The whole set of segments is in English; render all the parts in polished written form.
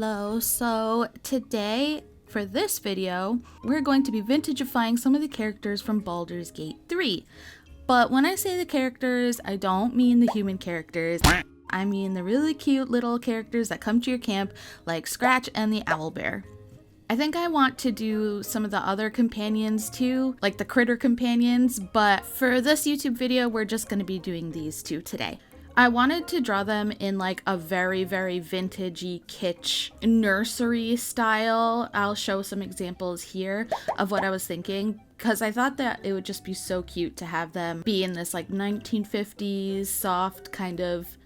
Hello, so today for this video, we're going to be vintagifying some of the characters from Baldur's Gate 3. But when I say the characters, I don't mean the human characters. I mean the really cute little characters that come to your camp, like Scratch and the Owlbear. I think I want to do some of the other companions too, like the critter companions, but for this YouTube video, we're just going to be doing these two today. I wanted to draw them in like a very vintagey kitsch nursery style. I'll show some examples here of what I was thinking because I thought that it would just be so cute to have them be in this like 1950s soft kind of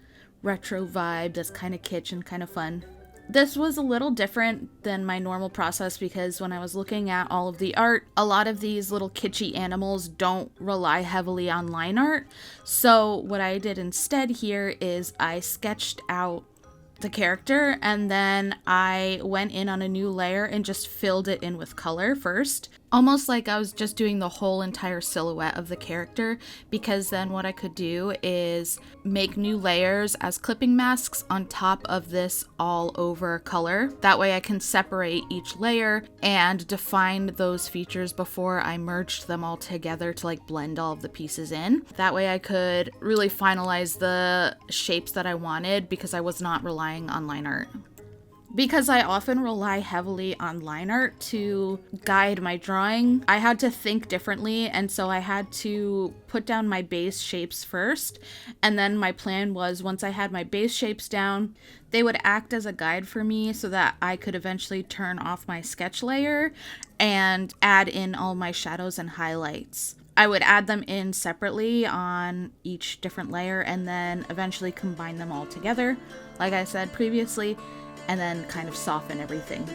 retro vibe that's kind of kitsch and kind of fun. This was a little different than my normal process because when I was looking at all of the art, a lot of these little kitschy animals don't rely heavily on line art. So what I did instead here is I sketched out the character and then I went in on a new layer and just filled it in with color first. Almost like I was just doing the whole entire silhouette of the character, because then what I could do is make new layers as clipping masks on top of this all over color. That way I can separate each layer and define those features before I merged them all together to like blend all of the pieces in. That way I could really finalize the shapes that I wanted because I was not relying on line art. Because I often rely heavily on line art to guide my drawing, I had to think differently, and so I had to put down my base shapes first, and then my plan was once I had my base shapes down, they would act as a guide for me so that I could eventually turn off my sketch layer and add in all my shadows and highlights. I would add them in separately on each different layer and then eventually combine them all together, like I said previously, and then kind of soften everything.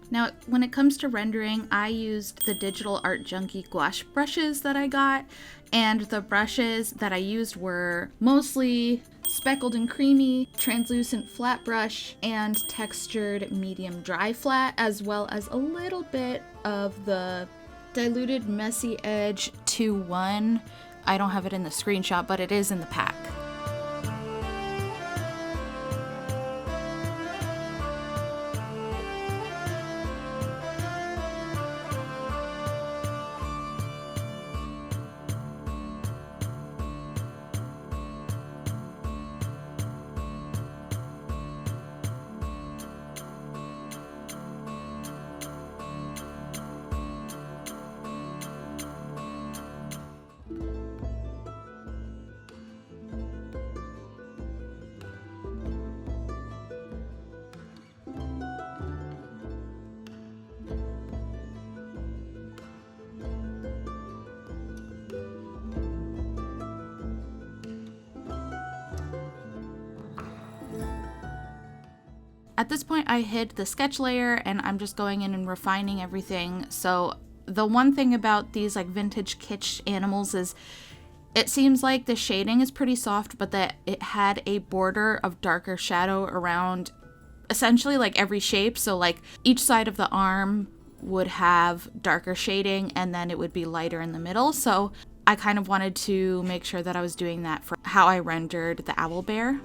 Now, when it comes to rendering, I used the Digital Art Junkie gouache brushes that I got, and the brushes that I used were mostly speckled and creamy, translucent flat brush, and textured medium dry flat, as well as a little bit of the diluted messy edge 2-1. I don't have it in the screenshot, but it is in the pack. At this point, I hid the sketch layer and I'm just going in and refining everything. So the one thing about these like vintage kitsch animals is it seems like the shading is pretty soft, but that it had a border of darker shadow around essentially like every shape. So like each side of the arm would have darker shading and then it would be lighter in the middle. So I kind of wanted to make sure that I was doing that for how I rendered the Owlbear.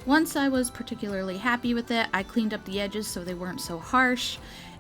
Once I was particularly happy with it, I cleaned up the edges so they weren't so harsh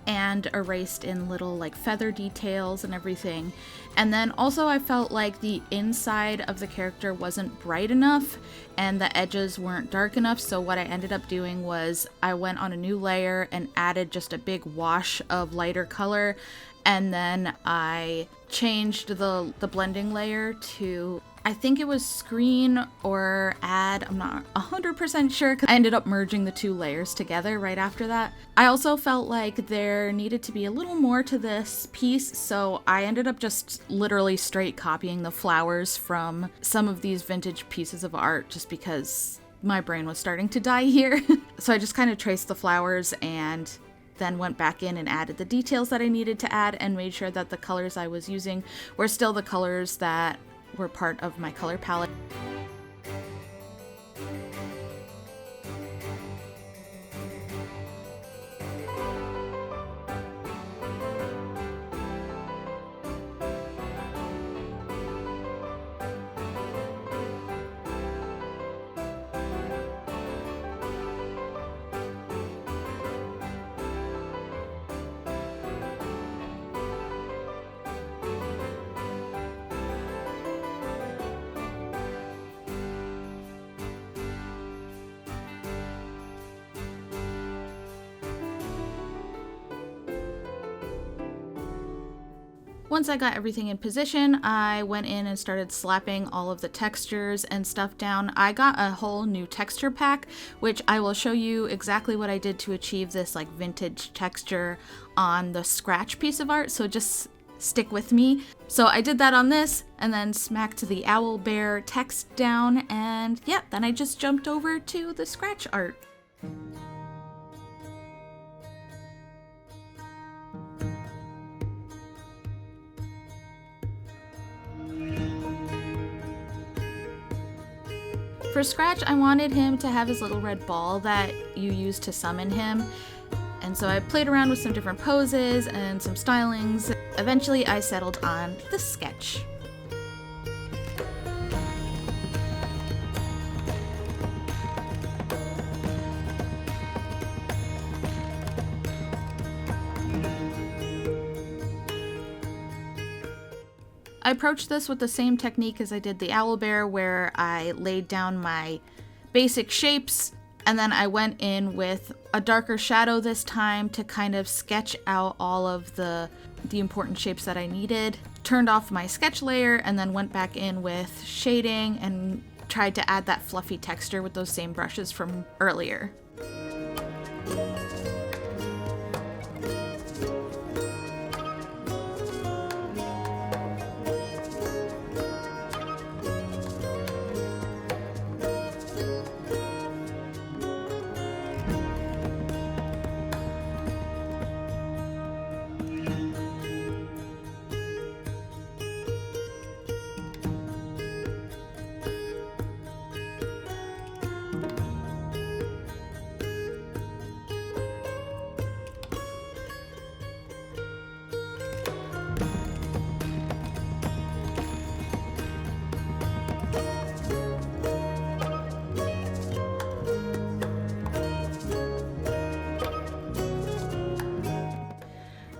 and erased in little like feather details and everything. And then also I felt like the inside of the character wasn't bright enough and the edges weren't dark enough, so what I ended up doing was I went on a new layer and added just a big wash of lighter color, and then I changed the blending layer to, I think it was screen or add, I'm not 100% sure, because I ended up merging the two layers together right after that. I also felt like there needed to be a little more to this piece, so I ended up just literally straight copying the flowers from some of these vintage pieces of art just because my brain was starting to die here. So I just kind of traced the flowers and then went back in and added the details that I needed to add and made sure that the colors I was using were still the colors that were part of my color palette. Once I got everything in position, I went in and started slapping all of the textures and stuff down. I got a whole new texture pack, which I will show you exactly what I did to achieve this like vintage texture on the scratch piece of art, so just stick with me. So I did that on this and then smacked the Owlbear text down, and yeah, then I just jumped over to the scratch art. For Scratch, I wanted him to have his little red ball that you use to summon him, and so I played around with some different poses and some stylings. Eventually, I settled on the sketch. I approached this with the same technique as I did the Owlbear, where I laid down my basic shapes and then I went in with a darker shadow this time to kind of sketch out all of the important shapes that I needed. Turned off my sketch layer and then went back in with shading and tried to add that fluffy texture with those same brushes from earlier.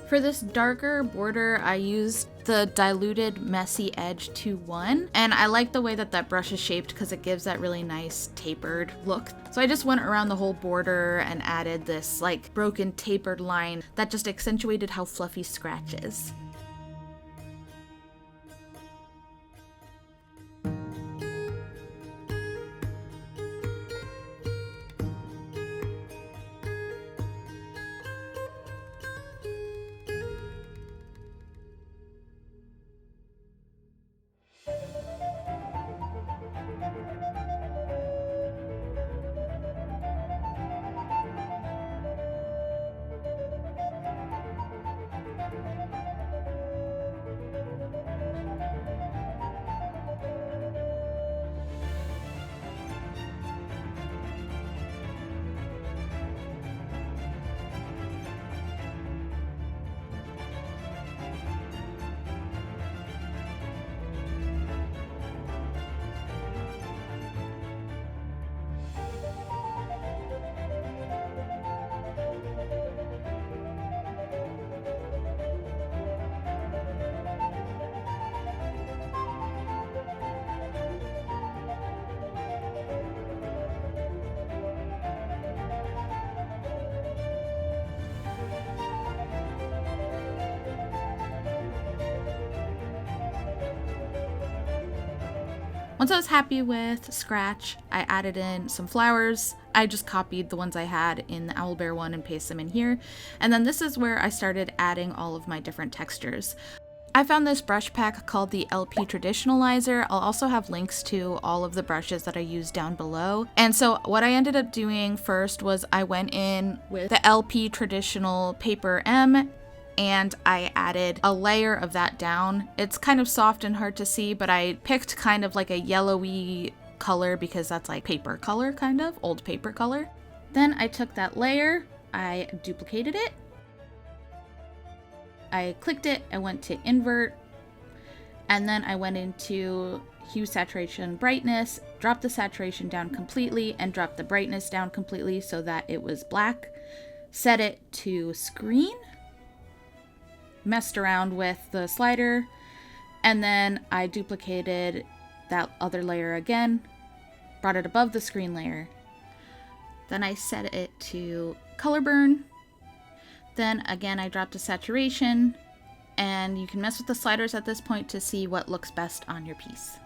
For this darker border, I used the diluted messy edge 2-1, and I like the way that that brush is shaped because it gives that really nice tapered look. So I just went around the whole border and added this like broken tapered line that just accentuated how fluffy Scratch is. Once I was happy with Scratch, I added in some flowers. I just copied the ones I had in the Owlbear one and pasted them in here. And then this is where I started adding all of my different textures. I found this brush pack called the LP Traditionalizer. I'll also have links to all of the brushes that I used down below. And so what I ended up doing first was I went in with the LP Traditional Paper M and I added a layer of that down. It's kind of soft and hard to see, but I picked kind of like a yellowy color because that's like paper color, kind of old paper color. Then I took that layer, I duplicated it, I clicked it, I went to invert, and then I went into hue, saturation, brightness, dropped the saturation down completely and dropped the brightness down completely so that it was black, set it to screen, messed around with the slider, and then I duplicated that other layer again, brought it above the screen layer. Then I set it to color burn. Then again, I dropped a saturation, and you can mess with the sliders at this point to see what looks best on your piece.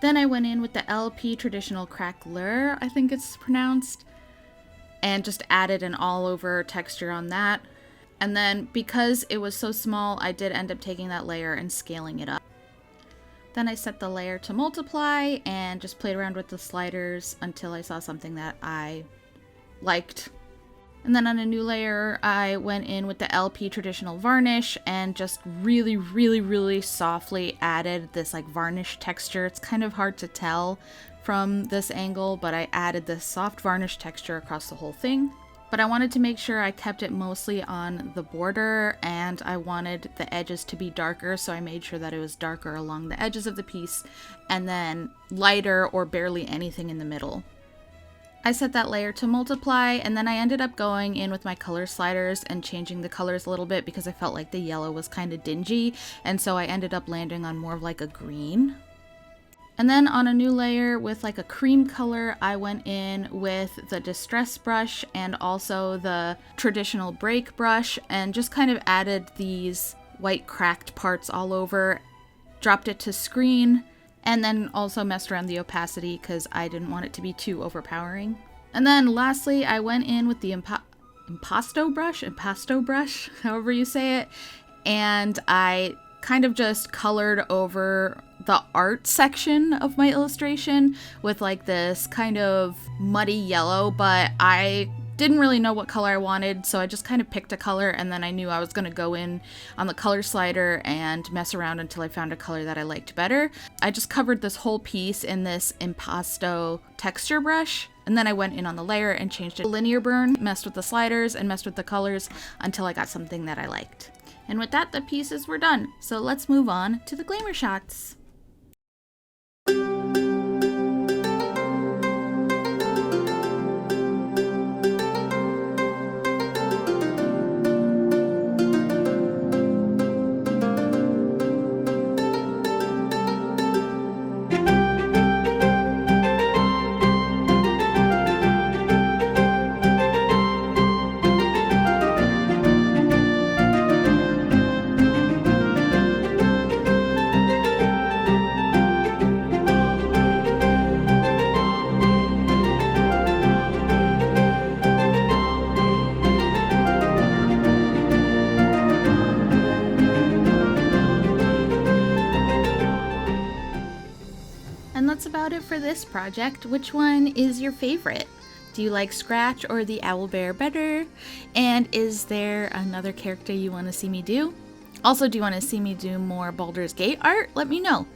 Then I went in with the LP Traditional Crackler, I think it's pronounced, and just added an all over texture on that. And then because it was so small, I did end up taking that layer and scaling it up. Then I set the layer to multiply and just played around with the sliders until I saw something that I liked. And then on a new layer, I went in with the LP Traditional Varnish and just really softly added this like varnish texture. It's kind of hard to tell from this angle, but I added this soft varnish texture across the whole thing. But I wanted to make sure I kept it mostly on the border, and I wanted the edges to be darker, so I made sure that it was darker along the edges of the piece, and then lighter or barely anything in the middle. I set that layer to multiply, and then I ended up going in with my color sliders and changing the colors a little bit because I felt like the yellow was kind of dingy, and so I ended up landing on more of like a green. And then on a new layer with like a cream color, I went in with the Distress brush and also the Traditional Break brush and just kind of added these white cracked parts all over, dropped it to screen, and then also messed around the opacity because I didn't want it to be too overpowering. And then lastly, I went in with the impasto brush, however you say it, and I kind of just colored over the art section of my illustration with like this kind of muddy yellow, but I didn't really know what color I wanted, so I just kind of picked a color, and then I knew I was going to go in on the color slider and mess around until I found a color that I liked better. I just covered this whole piece in this impasto texture brush, and then I went in on the layer and changed it to linear burn, messed with the sliders and messed with the colors until I got something that I liked. And with that, the pieces were done. So let's move on to the glamour shots. And that's about it for this project. Which one is your favorite? Do you like Scratch or the Owlbear better? And is there another character you want to see me do? Also, do you want to see me do more Baldur's Gate art? Let me know.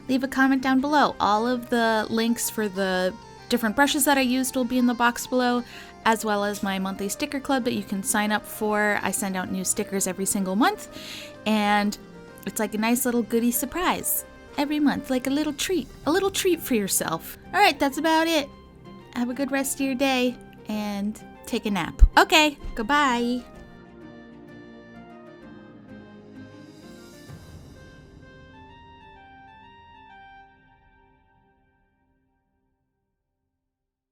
Leave a comment down below. All of the links for the different brushes that I used will be in the box below, as well as my monthly sticker club that you can sign up for. I send out new stickers every single month, and it's like a nice little goodie surprise every month, like a little treat for yourself. All right, that's about it. Have a good rest of your day and take a nap. Okay, goodbye.